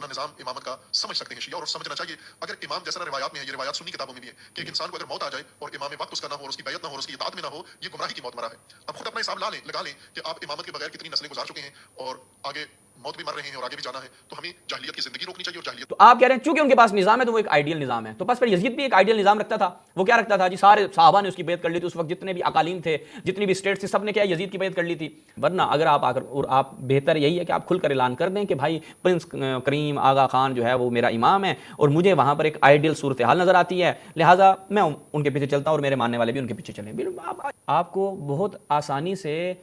نظام امامت کا سمجھ سکتے ہیں شیعہ، اور سمجھنا چاہیے اگر امام جیسا روایات میں ہے، یہ روایات سنی کتابوں میں بھی ہے کہ ایک انسان کو اگر موت آ جائے اور امام وقت اس کا نہ ہو اور اس کی بیعت نہ ہو اور اس کی اطاعت میں نہ ہو، یہ گمراہی کی موت مرا ہے۔ اب خود اپنا حساب لگا لیں کہ آپ امامت کے بغیر کتنی نسلیں گزار چکے ہیں اور آگے موت بھی مر رہے ہیں اور آگے بھی جانا ہے، تو ہمیں جاہلیت کی زندگی روکنی چاہیے اور جاہلیت۔ تو آپ کہہ رہے ہیں چونکہ ان کے پاس نظام ہے تو وہ ایک آئیڈیل نظام ہے، تو بس پھر یزید بھی ایک آئیڈیل نظام رکھتا تھا۔ وہ کیا رکھتا تھا جی؟ سارے صحابہ نے اس کی بیعت کر لی تھی، اس وقت جتنے بھی اقالیم تھے، جتنی بھی اسٹیٹس تھے، سب نے کیا یزید کی بیعت کر لی تھی۔ ورنہ اگر آپ آ کر، اور آپ بہتر یہی ہے کہ آپ کھل کر اعلان کر دیں کہ بھائی پرنس کریم آغا خان جو ہے وہ میرا امام ہے اور مجھے وہاں پر ایک آئیڈیل صورتحال نظر آتی ہے، لہٰذا میں ان کے پیچھے چلتا ہوں اور میرے ماننے والے بھی ان کے پیچھے چلیں۔ آپ کو بہت آسانی سے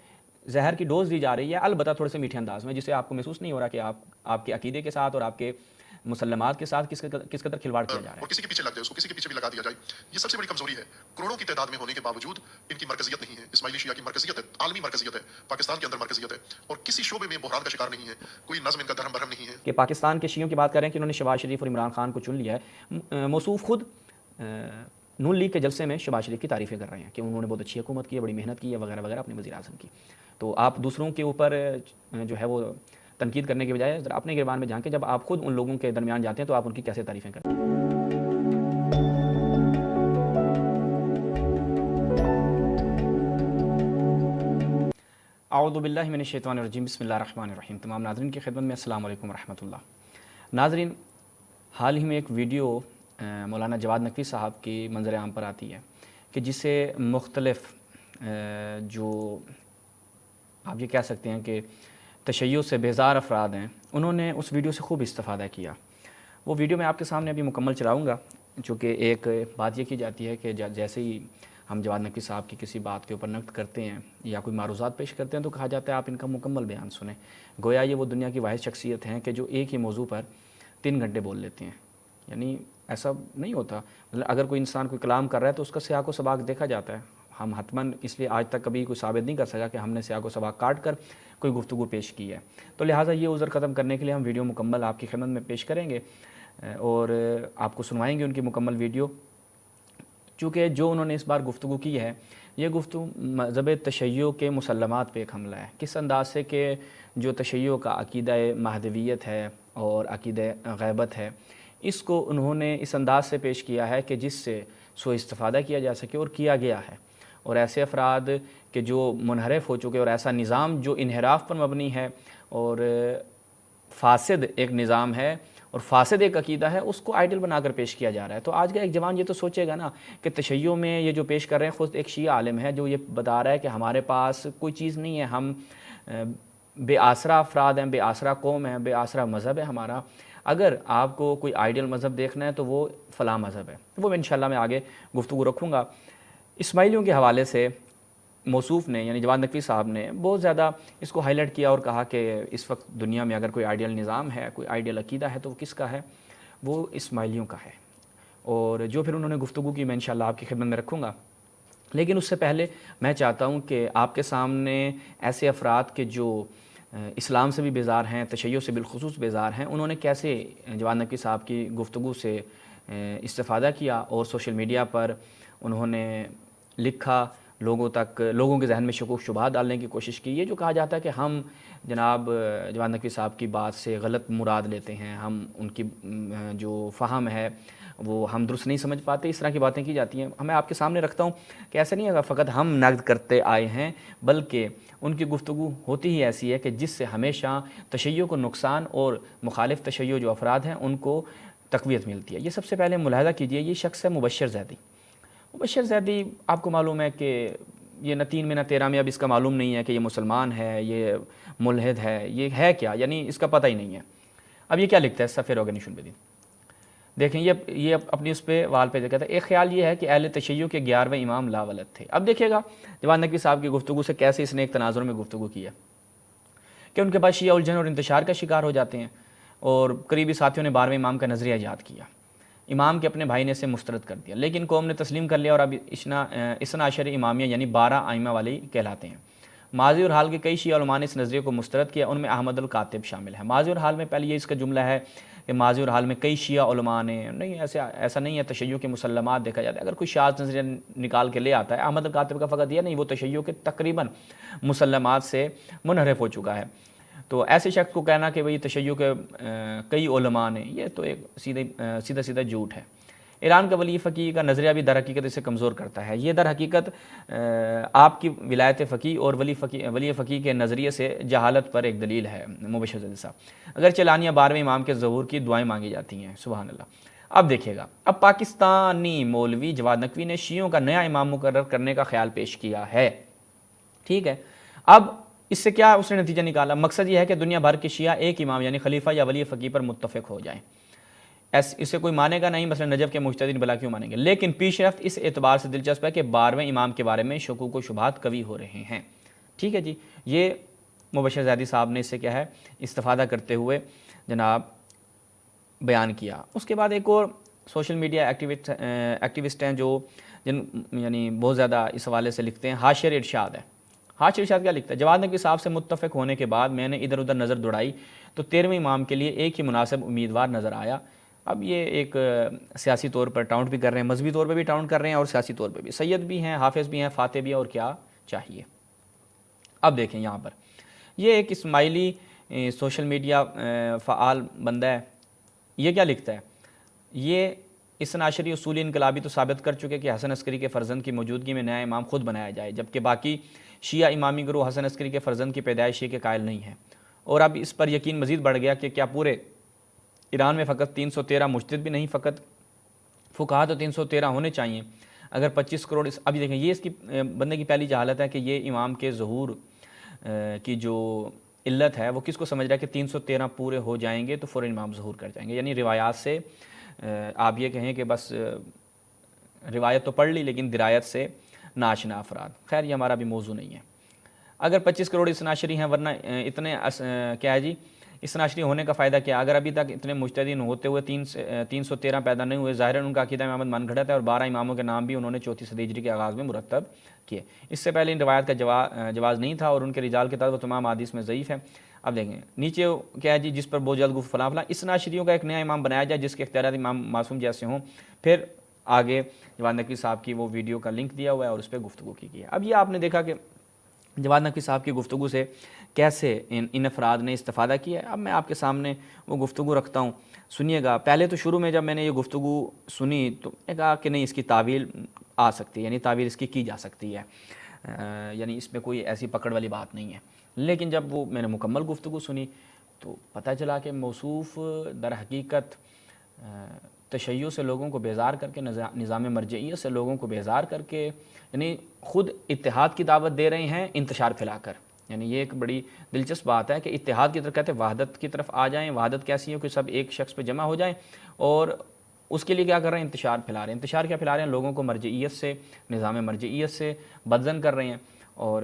زہر کی ڈوز دی جا رہی ہے، البتہ تھوڑے سے میٹھے انداز میں، جسے آپ کو محسوس نہیں ہو رہا کہ آپ کے عقیدے کے ساتھ اور آپ کے مسلمات کے ساتھ کس قدر کھلواڑ کیا جا رہا ہے۔ اور کسی کے پیچھے لگ جائے، اس کو کسی کے پیچھے بھی لگا دیا جائے، یہ سب سے بڑی کمزوری ہے۔ کروڑوں کی تعداد میں ہونے کے باوجود ان کی مرکزیت نہیں ہے۔ اسماعیلی شیعہ کی مرکزیت ہے، عالمی مرکزیت ہے، پاکستان کے اندر مرکزیت ہے، اور کسی شعبے میں بحران کا شکار نہیں ہے، کوئی نظم ان کا درہم برہم نہیں ہے۔ کہ پاکستان کے شیعوں کی بات کریں کہ انہوں نے شہباز شریف اور عمران خان کو چن لیا ہے، موصوف خود نون لیگ کے جلسے میں شہباز شریف کی تعریفیں کر رہے ہیں کہ انہوں نے بہت اچھی حکومت کی ہے، بڑی محنت کی ہے، وغیرہ وغیرہ، اپنے وزیر اعظم کی۔ تو آپ دوسروں کے اوپر جو ہے وہ تنقید کرنے کے بجائے ذرا اپنے گریبان میں جھانکیں، جب آپ خود ان لوگوں کے درمیان جاتے ہیں تو آپ ان کی کیسے تعریفیں کرتے ہیں۔ اعوذ باللہ من الشیطان الرجیم، بسم اللہ الرحمن الرحیم۔ تمام ناظرین کی خدمت میں السلام علیکم ورحمۃ اللہ۔ ناظرین، حال ہی میں ایک ویڈیو مولانا جواد نقوی صاحب کی منظر عام پر آتی ہے کہ جسے مختلف جو آپ یہ کہہ سکتے ہیں کہ تشیع سے بیزار افراد ہیں، انہوں نے اس ویڈیو سے خوب استفادہ کیا۔ وہ ویڈیو میں آپ کے سامنے ابھی مکمل چلاؤں گا، چونکہ ایک بات یہ کی جاتی ہے کہ جیسے ہی ہم جواد نقوی صاحب کی کسی بات کے اوپر نقد کرتے ہیں یا کوئی معروضات پیش کرتے ہیں تو کہا جاتا ہے آپ ان کا مکمل بیان سنیں، گویا یہ وہ دنیا کی واحد شخصیت ہیں کہ جو ایک ہی موضوع پر 3 گھنٹے بول لیتے ہیں۔ یعنی ایسا نہیں ہوتا، مطلب اگر کوئی انسان کوئی کلام کر رہا ہے تو اس کا سیاق و سباق دیکھا جاتا ہے۔ ہم حتماً اس لیے آج تک کبھی کوئی ثابت نہیں کر سکا کہ ہم نے سیاق و سباق کاٹ کر کوئی گفتگو پیش کی ہے، تو لہٰذا یہ عذر ختم کرنے کے لیے ہم ویڈیو مکمل آپ کی خدمت میں پیش کریں گے اور آپ کو سنوائیں گے ان کی مکمل ویڈیو، چونکہ جو انہوں نے اس بار گفتگو کی ہے یہ گفتگو مذہب تشیع کے مسلمات پہ ایک حملہ ہے، کس انداز سے کہ جو تشیع کا عقیدہ مہدویت ہے اور عقیدہ غیبت ہے، اس کو انہوں نے اس انداز سے پیش کیا ہے کہ جس سے سوء استفادہ کیا جا سکے اور کیا گیا ہے، اور ایسے افراد کہ جو منحرف ہو چکے اور ایسا نظام جو انحراف پر مبنی ہے اور فاسد ایک نظام ہے اور فاسد ایک عقیدہ ہے، اس کو آئیڈل بنا کر پیش کیا جا رہا ہے۔ تو آج کا ایک جوان یہ تو سوچے گا نا کہ تشیع میں یہ جو پیش کر رہے ہیں، خود ایک شیعہ عالم ہے جو یہ بتا رہا ہے کہ ہمارے پاس کوئی چیز نہیں ہے، ہم بے آسرا افراد ہیں، بے آسرا قوم ہیں، بے آسرا مذہب ہے ہمارا، اگر آپ کو کوئی آئیڈیل مذہب دیکھنا ہے تو وہ فلاں مذہب ہے۔ وہ انشاءاللہ میں آگے گفتگو رکھوں گا۔ اسماعیلیوں کے حوالے سے موصوف نے یعنی جواد نقوی صاحب نے بہت زیادہ اس کو ہائی لائٹ کیا اور کہا کہ اس وقت دنیا میں اگر کوئی آئیڈیل نظام ہے، کوئی آئیڈیل عقیدہ ہے تو وہ کس کا ہے؟ وہ اسماعیلیوں کا ہے، اور جو پھر انہوں نے گفتگو کی میں انشاءاللہ آپ کی خدمت میں رکھوں گا۔ لیکن اس سے پہلے میں چاہتا ہوں کہ آپ کے سامنے ایسے افراد کے جو اسلام سے بھی بیزار ہیں، تشیع سے بالخصوص بیزار ہیں، انہوں نے کیسے جواد نقوی صاحب کی گفتگو سے استفادہ کیا اور سوشل میڈیا پر انہوں نے لکھا، لوگوں کے ذہن میں شکوک شبہات ڈالنے کی کوشش کی۔ یہ جو کہا جاتا ہے کہ ہم جناب جواد نقوی صاحب کی بات سے غلط مراد لیتے ہیں، ہم ان کی جو فہم ہے وہ ہم درست نہیں سمجھ پاتے، اس طرح کی باتیں کی جاتی ہیں۔ میں آپ کے سامنے رکھتا ہوں کہ ایسا نہیں ہے فقط ہم نقد کرتے آئے ہیں، بلکہ ان کی گفتگو ہوتی ہی ایسی ہے کہ جس سے ہمیشہ تشیع کو نقصان اور مخالف تشیع جو افراد ہیں ان کو تقویت ملتی ہے۔ یہ سب سے پہلے ملاحظہ کیجئے، یہ شخص ہے مبشر زیدی۔ مبشر زیدی آپ کو معلوم ہے کہ یہ نہ 3 میں نہ 13 میں، اب اس کا معلوم نہیں ہے کہ یہ مسلمان ہے، یہ ملحد ہے، یہ ہے کیا، یعنی اس کا پتہ ہی نہیں ہے۔ اب یہ کیا لکھتا ہے صفحہ روغنیشن بدین، دیکھیں یہ اپنی اس پہ وال پہ کہتا ہے ایک خیال یہ ہے کہ اہل تشیع کے 11ویں امام لا ولد تھے۔ اب دیکھیے گا جواد نقوی صاحب کی گفتگو سے کیسے اس نے ایک تناظر میں گفتگو کی ہے کہ ان کے پاس شیعہ الجھن اور انتشار کا شکار ہو جاتے ہیں، اور قریبی ساتھیوں نے 12ویں امام کا نظریہ ایجاد کیا، امام کے اپنے بھائی نے اسے مسترد کر دیا، لیکن قوم نے تسلیم کر لیا اور اب اثنا عشری امامیہ یعنی 12 ائمہ والے کہلاتے ہیں۔ ماضی اور حال کے کئی شیعہ علماء نے اس نظریے کو مسترد کیا، ان میں احمد الکاتب شامل ہے۔ ماضی اور حال میں پہلے یہ اس کا جملہ ہے کہ ماضی اور حال میں کئی شیعہ علماء نے، نہیں ایسا نہیں ہے، تشیع کے مسلمات دیکھا جاتا ہے، اگر کوئی شاذ نظریہ نکال کے لے آتا ہے، احمد الکاتب کا فقط یہ نہیں، وہ تشیع کے تقریباً مسلمات سے منحرف ہو چکا ہے۔ تو ایسے شخص کو کہنا کہ بھئی تشیع کے کئی علماء نے، یہ تو ایک سیدھا سیدھا جھوٹ ہے۔ ایران کا ولی فقیہ کا نظریہ بھی در حقیقت اسے کمزور کرتا ہے۔ یہ در حقیقت آپ کی ولایت فقیہ اور ولی فقیہ کے نظریے سے جہالت پر ایک دلیل ہے مبشر زیدی صاحب۔ اگر چلانیہ 12ویں امام کے ظہور کی دعائیں مانگی جاتی ہیں، سبحان اللہ۔ اب دیکھیے گا، اب پاکستانی مولوی جواد نقوی نے شیعوں کا نیا امام مقرر کرنے کا خیال پیش کیا ہے، ٹھیک ہے۔ اب اس سے کیا اس نے نتیجہ نکالا؟ مقصد یہ ہے کہ دنیا بھر کے شیعہ ایک امام یعنی خلیفہ یا ولی فقیہ پر متفق ہو جائیں۔ اسے کوئی مانے گا نہیں، مثلا نجف کے مجتہدین بلا کیوں مانیں گے؟ لیکن پیش رفت اس اعتبار سے دلچسپ ہے کہ 12ویں امام کے بارے میں شکوک و شبہات قوی ہو رہے ہیں، ٹھیک ہے جی۔ یہ مبشر زیدی صاحب نے اس سے کیا ہے استفادہ کرتے ہوئے جناب بیان کیا۔ اس کے بعد ایک اور سوشل میڈیا ایکٹیوسٹ ہیں جو یعنی بہت زیادہ اس حوالے سے لکھتے ہیں، حاشر ارشاد ہے۔ حاشر ارشاد کیا لکھتا ہے؟ جواد نقوی صاحب سے متفق ہونے کے بعد میں نے ادھر ادھر نظر دوڑائی تو 13ویں امام کے لیے ایک ہی مناسب امیدوار نظر آیا۔ اب یہ ایک سیاسی طور پر ٹاؤنٹ بھی کر رہے ہیں، مذہبی طور پہ بھی ٹاؤنٹ کر رہے ہیں اور سیاسی طور پہ بھی۔ سید بھی ہیں، حافظ بھی ہیں، فاتح بھی ہیں، اور کیا چاہیے؟ اب دیکھیں یہاں پر یہ ایک اسماعیلی سوشل میڈیا فعال بندہ ہے، یہ کیا لکھتا ہے؟ یہ اثناعشری اصولی انقلابی تو ثابت کر چکے کہ حسن عسکری کے فرزند کی موجودگی میں نیا امام خود بنایا جائے، جبکہ باقی شیعہ امامی گروہ حسن عسکری کے فرزند کی پیدائشی کے قائل نہیں ہیں۔ اور اب اس پر یقین مزید بڑھ گیا کہ کیا پورے ایران میں فقط 313 مجتہد بھی نہیں، فقط فقہا تو 313 ہونے چاہیے۔ اگر 25 کروڑ ابھی دیکھیں، یہ اس کی بندے کی پہلی جہالت ہے کہ یہ امام کے ظہور کی جو علت ہے وہ کس کو سمجھ رہا ہے کہ 313 پورے ہو جائیں گے تو فوراً امام ظہور کر جائیں گے، یعنی روایات سے آپ یہ کہیں کہ بس روایت تو پڑھ لی لیکن درایت سے ناشنا افراد۔ خیر یہ ہمارا بھی موضوع نہیں ہے۔ اگر 25 کروڑ اثناعشری ہیں، ورنہ اتنے کیا ہے جی اثناعشری ہونے کا فائدہ کیا؟ اگر ابھی تک اتنے مجتہدین ہوتے ہوئے 313 پیدا نہیں ہوئے، ظاہراً ان کا عقیدہ امامت من گھڑت ہے، اور 12 اماموں کے نام بھی انہوں نے 34 صدی ہجری کے آغاز میں مرتب کیے۔ اس سے پہلے ان روایت کا جواز نہیں تھا، اور ان کے رجال کے تحت وہ تمام حدیث میں ضعیف ہے۔ اب دیکھیں نیچے کیا ہے جی، جس پر بہت جلد فلاں فلاں اثناعشریوں کا ایک نیا امام بنایا جائے جس کے اختیارات امام معصوم جیسے ہوں۔ پھر آگے جواد نقوی صاحب کی وہ ویڈیو کا لنک دیا ہوا ہے اور اس پہ گفتگو کی گئی ہے۔ اب یہ آپ نے دیکھا کہ جواد نقوی صاحب کی گفتگو سے کیسے ان افراد نے استفادہ کیا ہے۔ اب میں آپ کے سامنے وہ گفتگو رکھتا ہوں، سنیے گا۔ پہلے تو شروع میں جب میں نے یہ گفتگو سنی تو میں کہا کہ نہیں، اس کی تعویل آ سکتی ہے، یعنی تعویل اس کی جا سکتی ہے، یعنی اس میں کوئی ایسی پکڑ والی بات نہیں ہے۔ لیکن جب وہ میں نے مکمل گفتگو سنی تو پتہ چلا کہ موصوف در حقیقت تشیع سے لوگوں کو بیزار کر کے، نظام مرجعیت سے لوگوں کو بیزار کر کے، یعنی خود اتحاد کی دعوت دے رہے ہیں انتشار پھیلا کر۔ یعنی یہ ایک بڑی دلچسپ بات ہے کہ اتحاد کی طرف کہتے ہیں، وحدت کی طرف آ جائیں۔ وحدت کیسی ہے کہ سب ایک شخص پہ جمع ہو جائیں، اور اس کے لیے کیا کر رہے ہیں؟ انتشار پھیلا رہے ہیں۔ انتشار کیا پھیلا رہے ہیں؟ لوگوں کو مرجعیت سے، نظام مرجعیت سے بدظن کر رہے ہیں۔ اور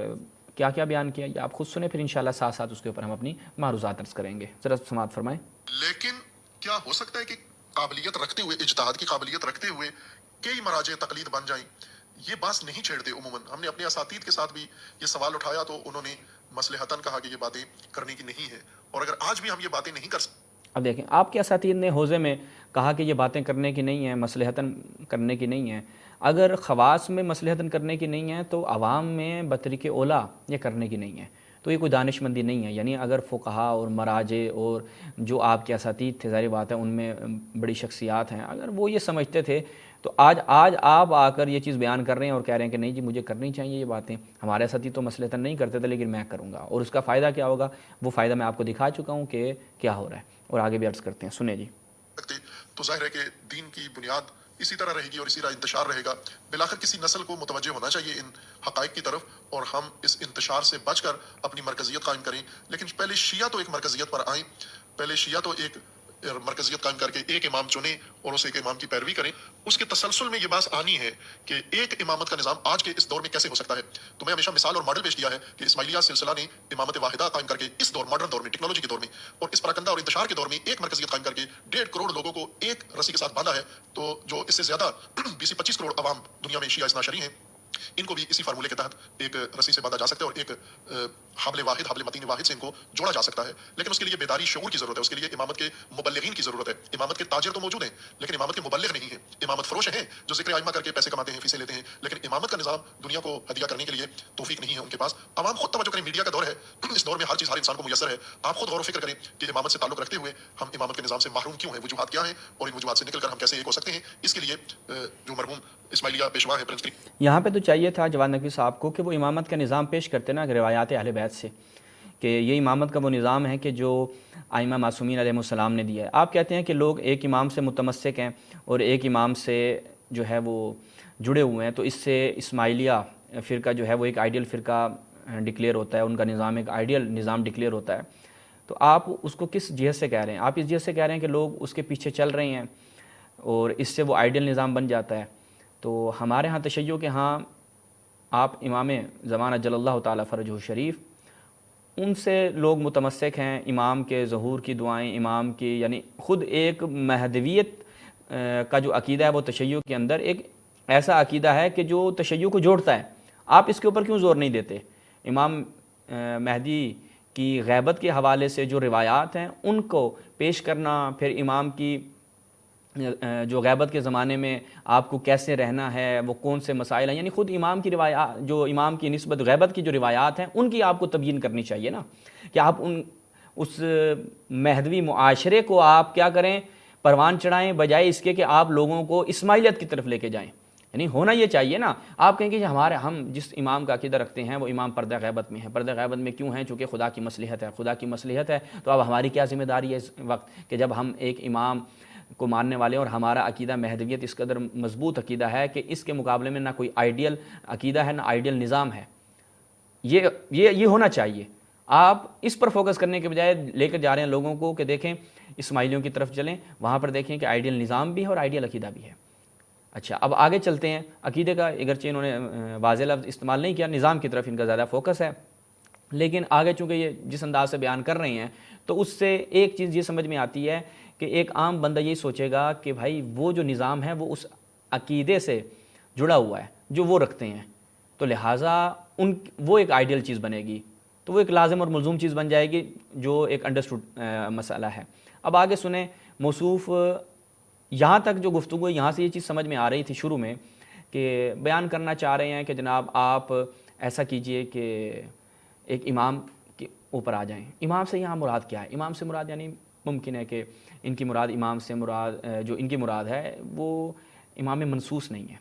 کیا کیا بیان کیا یہ آپ خود سنیں، پھر انشاءاللہ ساتھ ساتھ اس کے اوپر ہم اپنی معروضات عرض کریں گے۔ ذرا سماعت فرمائیں۔ لیکن کیا ہو سکتا ہے کہ قابلیت رکھتے ہوئے، اجتہاد کی قابلیت رکھتے ہوئے کئی مراجع تقلید بن جائیں؟ یہ بات نہیں چھیڑتے عموماً۔ ہم نے اپنے اساتید کے ساتھ بھی یہ سوال اٹھایا تو انہوں نے مصلحتاً کہا کہ یہ باتیں کرنے کی نہیں ہے، اور اگر آج بھی ہم یہ باتیں نہیں کر سکتے۔ اب دیکھیں، آپ کے اساتید نے حوزے میں کہا کہ یہ باتیں کرنے کی نہیں ہیں، مصلحتاً کرنے کی نہیں ہیں۔ اگر خواص میں مصلحتاً کرنے کی نہیں ہیں تو عوام میں بطریق اولیٰ یہ کرنے کی نہیں ہے، تو یہ کوئی دانش مندی نہیں ہے۔ یعنی اگر فقہا اور مراجع اور جو آپ کے اساتید تھے، ظاہر بات ہے ان میں بڑی شخصیات ہیں، اگر وہ یہ سمجھتے تھے تو آج آپ آ کر یہ چیز بیان کر رہے ہیں اور کہہ رہے ہیں کہ نہیں جی مجھے کرنی چاہیے یہ باتیں۔ ہمارے اساتید تو مصلحتاً نہیں کرتے تھے لیکن میں کروں گا، اور اس کا فائدہ کیا ہوگا وہ فائدہ میں آپ کو دکھا چکا ہوں کہ کیا ہو رہا ہے، اور آگے بھی عرض کرتے ہیں، سنیں جی۔ تو ظاہر ہے کہ دین کی بنیاد اسی طرح رہے گی اور اسی طرح انتشار رہے گا۔ بالآخر کسی نسل کو متوجہ ہونا چاہیے ان حقائق کی طرف، اور ہم اس انتشار سے بچ کر اپنی مرکزیت قائم کریں۔ لیکن پہلے شیعہ تو ایک مرکزیت پر آئیں، پہلے شیعہ تو ایک مرکزیت قائم کر کے ایک امام چنیں اور اس ایک امام کی پیروی کریں۔ اس کے تسلسل میں یہ بات آنی ہے کہ ایک امامت کا نظام آج کے اس دور میں کیسے ہو سکتا ہے۔ تو میں ہمیشہ مثال اور ماڈل پیش کیا ہے کہ اسماعیلیہ سلسلہ نے امامت واحدہ قائم کر کے اس دور، ماڈرن دور میں، ٹیکنالوجی کے دور میں اور اس پراکندہ اور انتشار کے دور میں ایک مرکزیت قائم کر کے 1.5 کروڑ لوگوں کو ایک رسی کے ساتھ باندھا ہے۔ تو جو اس سے زیادہ 20 سے 25 کروڑ عوام دنیا میں شیعہ اثنا شری ہیں، ان کو بھی اسی فارمولے کے تحت ایک رسی سے باندھا جا سکتا ہے اور ایک حبل واحد، حبل متین واحد سے ان کو جوڑا جا سکتا ہے. لیکن اس کے لیے بیداری شعور کی ضرورت ہے. اس کے لیے امامت کے مبلغین کی ضرورت ہے. امامت کے تاجر تو موجود ہیں لیکن امامت کے مبلغ نہیں ہیں. امامت فروش ہیں جو ذکر ائمہ کر کے پیسے کماتے ہیں، فیسیں لیتے ہیں، لیکن امامت کا نظام دنیا کو ہدیہ کرنے کے لیے توفیق نہیں ہے ان کے پاس. عوام خود توجہ کریں، میڈیا کا دور ہے، اس دور میں ہر چیز ہر انسان کو میسر ہے. آپ خود غور و فکر کریں کہ امامت سے تعلق رکھتے ہوئے ہم امامت کے نظام سے محروم کیوں ہیں، وجوہات کیا ہیں، اور ان وجوہات سے نکل کر ہم کیسے ایک ہو سکتے ہیں. اس کے لیے جو مرحوم اسماعیلیہ پیشوا ہے پرنس یہاں پہ تو چاہیے تھا جواد نقوی صاحب کو کہ وہ امامت کا نظام پیش کرتے نا روایات اہل بیت سے، کہ یہ امامت کا وہ نظام ہے کہ جو ائمہ معصومین علیہ السلام نے دیا ہے. آپ کہتے ہیں کہ لوگ ایک امام سے متمسک ہیں اور ایک امام سے جو ہے وہ جڑے ہوئے ہیں، تو اس سے اسماعیلیہ فرقہ جو ہے وہ ایک آئیڈیل فرقہ ڈکلیئر ہوتا ہے، ان کا نظام ایک آئیڈیل نظام ڈکلیئر ہوتا ہے. تو آپ اس کو کس جہت سے کہہ رہے ہیں؟ آپ اس جہت سے کہہ رہے ہیں کہ لوگ اس کے پیچھے چل رہے ہیں اور اس سے وہ آئیڈیل نظام بن جاتا ہے. تو ہمارے ہاں تشیع کے ہاں آپ امام زمانہ جل اللہ تعالیٰ فرجہ شریف، ان سے لوگ متمسک ہیں. امام کے ظہور کی دعائیں، امام کی یعنی خود ایک مہدویت کا جو عقیدہ ہے وہ تشیع کے اندر ایک ایسا عقیدہ ہے کہ جو تشیع کو جوڑتا ہے. آپ اس کے اوپر کیوں زور نہیں دیتے؟ امام مہدی کی غیبت کے حوالے سے جو روایات ہیں ان کو پیش کرنا، پھر امام کی جو غیبت کے زمانے میں آپ کو کیسے رہنا ہے، وہ کون سے مسائل ہیں، یعنی خود امام کی روایات، جو امام کی نسبت غیبت کی جو روایات ہیں ان کی آپ کو تبیین کرنی چاہیے نا، کہ آپ اس مہدوی معاشرے کو آپ کیا کریں، پروان چڑھائیں، بجائے اس کے کہ آپ لوگوں کو اسماعیلیت کی طرف لے کے جائیں. یعنی ہونا یہ چاہیے نا. آپ کہیں کہ ہم جس امام کا عقیدہ رکھتے ہیں وہ امام پردہ غیبت میں ہے. پردہ غیبت میں کیوں ہیں؟ چونکہ خدا کی مصلحت ہے. خدا کی مصلحت ہے تو اب ہماری کیا ذمہ داری ہے اس وقت کہ جب ہم ایک امام کو ماننے والے اور ہمارا عقیدہ مہدویت اس قدر مضبوط عقیدہ ہے کہ اس کے مقابلے میں نہ کوئی آئیڈیل عقیدہ ہے نہ آئیڈیل نظام ہے. یہ ہونا چاہیے. آپ اس پر فوکس کرنے کے بجائے لے کر جا رہے ہیں لوگوں کو کہ دیکھیں اسماعیلیوں کی طرف چلیں، وہاں پر دیکھیں کہ آئیڈیل نظام بھی ہے اور آئیڈیل عقیدہ بھی ہے. اچھا اب آگے چلتے ہیں. عقیدے کا اگرچہ انہوں نے واضح لفظ استعمال نہیں کیا، نظام کی طرف ان کا زیادہ فوکس ہے، لیکن آگے چونکہ یہ جس انداز سے بیان کر رہے ہیں تو اس سے ایک چیز یہ سمجھ میں آتی ہے کہ ایک عام بندہ یہی سوچے گا کہ بھائی وہ جو نظام ہے وہ اس عقیدے سے جڑا ہوا ہے جو وہ رکھتے ہیں، تو لہٰذا وہ ایک آئیڈیل چیز بنے گی، تو وہ ایک لازم اور ملزوم چیز بن جائے گی جو ایک انڈرسٹوڈ مسئلہ ہے. اب آگے سنیں. موصوف یہاں تک جو گفتگو ہے یہاں سے یہ چیز سمجھ میں آ رہی تھی شروع میں کہ بیان کرنا چاہ رہے ہیں کہ جناب آپ ایسا کیجئے کہ ایک امام کے اوپر آ جائیں. امام سے یہاں مراد کیا ہے؟ امام سے مراد یعنی ممکن ہے کہ ان کی مراد امام سے مراد جو ان کی مراد ہے وہ امام منصوص نہیں ہے،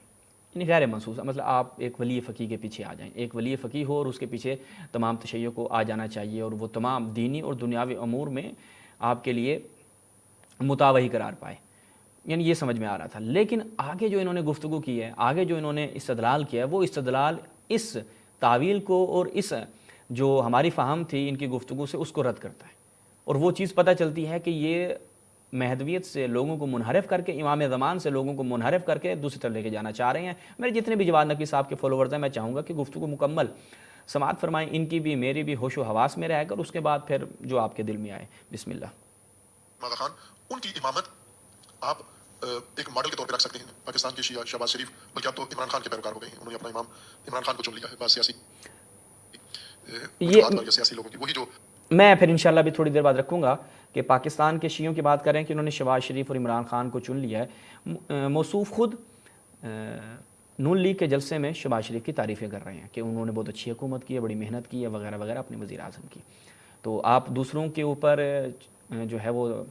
یعنی غیر منصوص. مطلب آپ ایک ولی فقیہ کے پیچھے آ جائیں، ایک ولی فقیہ ہو اور اس کے پیچھے تمام تشیع کو آ جانا چاہیے اور وہ تمام دینی اور دنیاوی امور میں آپ کے لیے متاوہی قرار پائے. یعنی یہ سمجھ میں آ رہا تھا. لیکن آگے جو انہوں نے گفتگو کی ہے، آگے جو انہوں نے استدلال کیا ہے، وہ استدلال اس تعویل کو اور اس جو ہماری فہم تھی ان کی گفتگو سے اس کو رد کرتا ہے. اور وہ چیز پتہ چلتی ہے کہ یہ مہدویت سے لوگوں کو منحرف کر کے، امام زمان سے لوگوں کو منحرف کر کے دوسری طرف لے کے جانا چاہ رہے ہیں. میرے جتنے بھی جواد نقوی صاحب کے فالوورز ہیں میں چاہوں گا کہ گفتگو مکمل سماعت فرمائیں، ان کی بھی میری بھی ہوش و حواس میں رہ کر، اس کے بعد پھر جو آپ کے دل میں آئے. بسم اللہ. ماغا خان ان کی امامت آپ ایک ماڈل کے طور پہ رکھ سکتے ہیں. پاکستان کے شیعہ شہباز شریف بلکہ اب تو عمران خان کے پیروکار ہو گئے ہیں. انہوں نے اپنا امام عمران خان کو چن لیا ہے. بس سیاسی سیاسی لوگوں کی وہی جو میں پھر انشاءاللہ بھی تھوڑی دیر بعد رکھوں گا کہ پاکستان کے شیعوں کی بات کریں کہ انہوں نے شہباز شریف اور عمران خان کو چن لیا ہے. موصوف خود نون لیگ کے جلسے میں شہباز شریف کی تعریفیں کر رہے ہیں کہ انہوں نے بہت اچھی حکومت کی ہے، بڑی محنت کی ہے وغیرہ وغیرہ اپنے وزیر اعظم کی. تو آپ دوسروں کے اوپر جو ہے وہ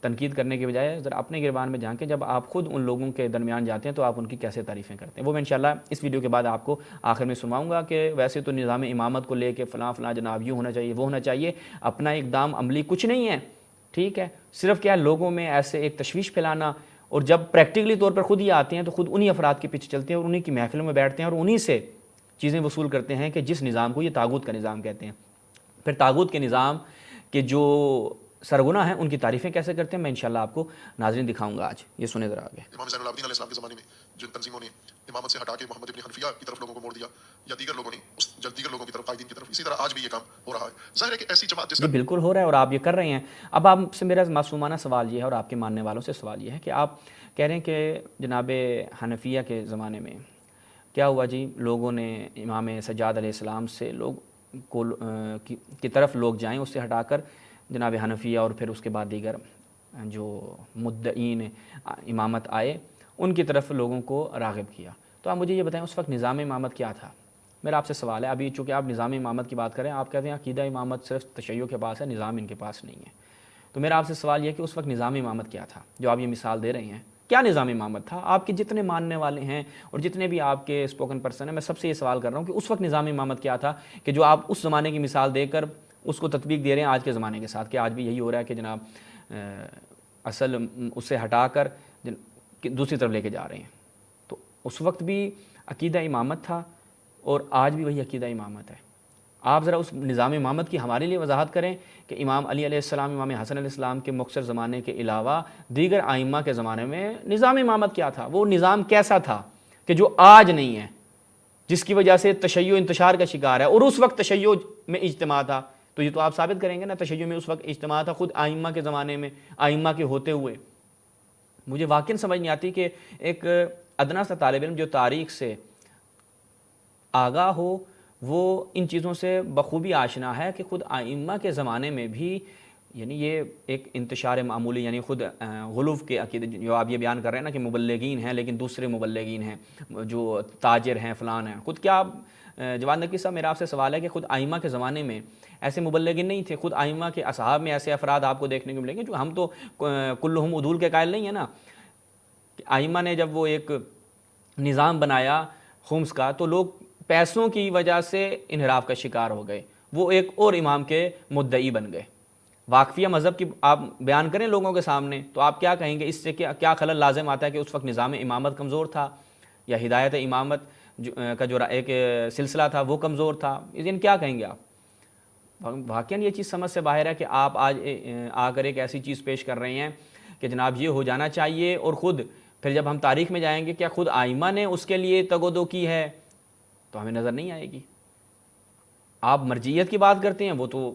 تنقید کرنے کے بجائے ذرا اپنے گریبان میں جھانکیں. جب آپ خود ان لوگوں کے درمیان جاتے ہیں تو آپ ان کی کیسے تعریفیں کرتے ہیں. وہ میں انشاءاللہ اس ویڈیو کے بعد آپ کو آخر میں سنواؤں گا کہ ویسے تو نظام امامت کو لے کے فلاں جناب یوں ہونا چاہیے وہ ہونا چاہیے، اپنا اقدام عملی کچھ نہیں ہے. ٹھیک ہے، صرف کیا لوگوں میں ایسے ایک تشویش پھیلانا، اور جب پریکٹیکلی طور پر خود ہی آتے ہیں تو خود انہی افراد کے پیچھے چلتے ہیں اور انہی کی محفلوں میں بیٹھتے ہیں اور انہی سے چیزیں وصول کرتے ہیں کہ جس نظام کو یہ طاغوت کا نظام کہتے ہیں. پھر طاغوت کے نظام کے جو سرگنا ہیں ان کی تعریفیں کیسے کرتے ہیں میں انشاءاللہ آپ کو ناظرین دکھاؤں گا آج. یہ سنے ذرا آگے. امام زین العابدین علیہ السلام کے زمانے میں جن تنظیموں نے امامت سے ہٹا کے محمد ابن حنفیہ کی طرف لوگوں کو موڑ دیا، یا دیگر لوگوں نے دیگر لوگوں کی طرف قائدین کی طرف، اسی طرح آج بھی یہ کام ہو رہا ہے. ظاہر ہے کہ ایسی جماعت جس کا بالکل ہو رہا ہے اور آپ یہ کر رہے ہیں. اب آپ سے میرا معصومانہ سوال یہ ہے اور آپ کے ماننے والوں سے سوال یہ ہے کہ آپ کہہ رہے ہیں کہ جناب حنفیہ کے زمانے میں کیا ہوا جی، لوگوں نے امام سجاد علیہ السلام سے لوگ کو کی طرف لوگ جائیں، اس سے ہٹا کر جناب حنفیہ اور پھر اس کے بعد دیگر جو مدعین امامت آئے ان کی طرف لوگوں کو راغب کیا۔ تو آپ مجھے یہ بتائیں اس وقت نظام امامت کیا تھا؟ میرا آپ سے سوال ہے، ابھی چونکہ آپ نظام امامت کی بات کریں، آپ کہتے ہیں عقیدہ امامت صرف تشیع کے پاس ہے، نظام ان کے پاس نہیں ہے۔ تو میرا آپ سے سوال یہ کہ اس وقت نظام امامت کیا تھا جو آپ یہ مثال دے رہے ہیں؟ کیا نظام امامت تھا؟ آپ کے جتنے ماننے والے ہیں اور جتنے بھی آپ کے اسپوکن پرسن ہیں، میں سب سے یہ سوال کر رہا ہوں کہ اس وقت نظام امامت کیا تھا کہ جو آپ اس زمانے کی مثال دے کر اس کو تطبیق دے رہے ہیں آج کے زمانے کے ساتھ، کہ آج بھی یہی ہو رہا ہے کہ جناب اصل اس سے ہٹا کر دوسری طرف لے کے جا رہے ہیں۔ تو اس وقت بھی عقیدہ امامت تھا اور آج بھی وہی عقیدہ امامت ہے۔ آپ ذرا اس نظام امامت کی ہمارے لیے وضاحت کریں کہ امام علی علیہ السلام، امام حسن علیہ السلام کے مختصر زمانے کے علاوہ دیگر ائمہ کے زمانے میں نظام امامت کیا تھا؟ وہ نظام کیسا تھا کہ جو آج نہیں ہے، جس کی وجہ سے تشیع انتشار کا شکار ہے؟ اور اس وقت تشیع میں اجتماع تھا، تو یہ تو آپ ثابت کریں گے نا، تشیع میں اس وقت اجتماع تھا خود ائمہ کے زمانے میں، ائمہ کے ہوتے ہوئے۔ مجھے واقعی سمجھ نہیں آتی کہ ایک ادنا سا طالب علم جو تاریخ سے آگاہ ہو وہ ان چیزوں سے بخوبی آشنا ہے کہ خود ائمہ کے زمانے میں بھی یعنی یہ ایک انتشار معمولی، یعنی خود غلو کے عقیدے جو آپ یہ بیان کر رہے ہیں نا کہ مبلغین ہیں لیکن دوسرے مبلغین ہیں جو تاجر ہیں فلان ہیں، خود کیا جواد نقوی صاحب میرا آپ سے سوال ہے کہ خود ائمہ کے زمانے میں ایسے مبلغین نہیں تھے؟ خود ائمہ کے اصحاب میں ایسے افراد آپ کو دیکھنے کو ملیں گے جو ہم تو کلہم عدول کے قائل نہیں ہیں نا۔ ائمہ نے جب وہ ایک نظام بنایا خمس کا تو لوگ پیسوں کی وجہ سے انحراف کا شکار ہو گئے، وہ ایک اور امام کے مدعی بن گئے۔ واقفیہ مذہب کی آپ بیان کریں لوگوں کے سامنے تو آپ کیا کہیں گے؟ اس سے کیا خلل لازم آتا ہے کہ اس وقت نظام امامت کمزور تھا یا ہدایت امامت کا جو ایک سلسلہ تھا وہ کمزور تھا؟ ان کیا کہیں گے آپ؟ واقعاً یہ چیز سمجھ سے باہر ہے کہ آپ آج آ کر ایک ایسی چیز پیش کر رہے ہیں کہ جناب یہ ہو جانا چاہیے، اور خود پھر جب ہم تاریخ میں جائیں گے کیا خود ائمہ نے اس کے لیے تگ و دو کی ہے تو ہمیں نظر نہیں آئے گی۔ آپ مرجعیت کی بات کرتے ہیں، وہ تو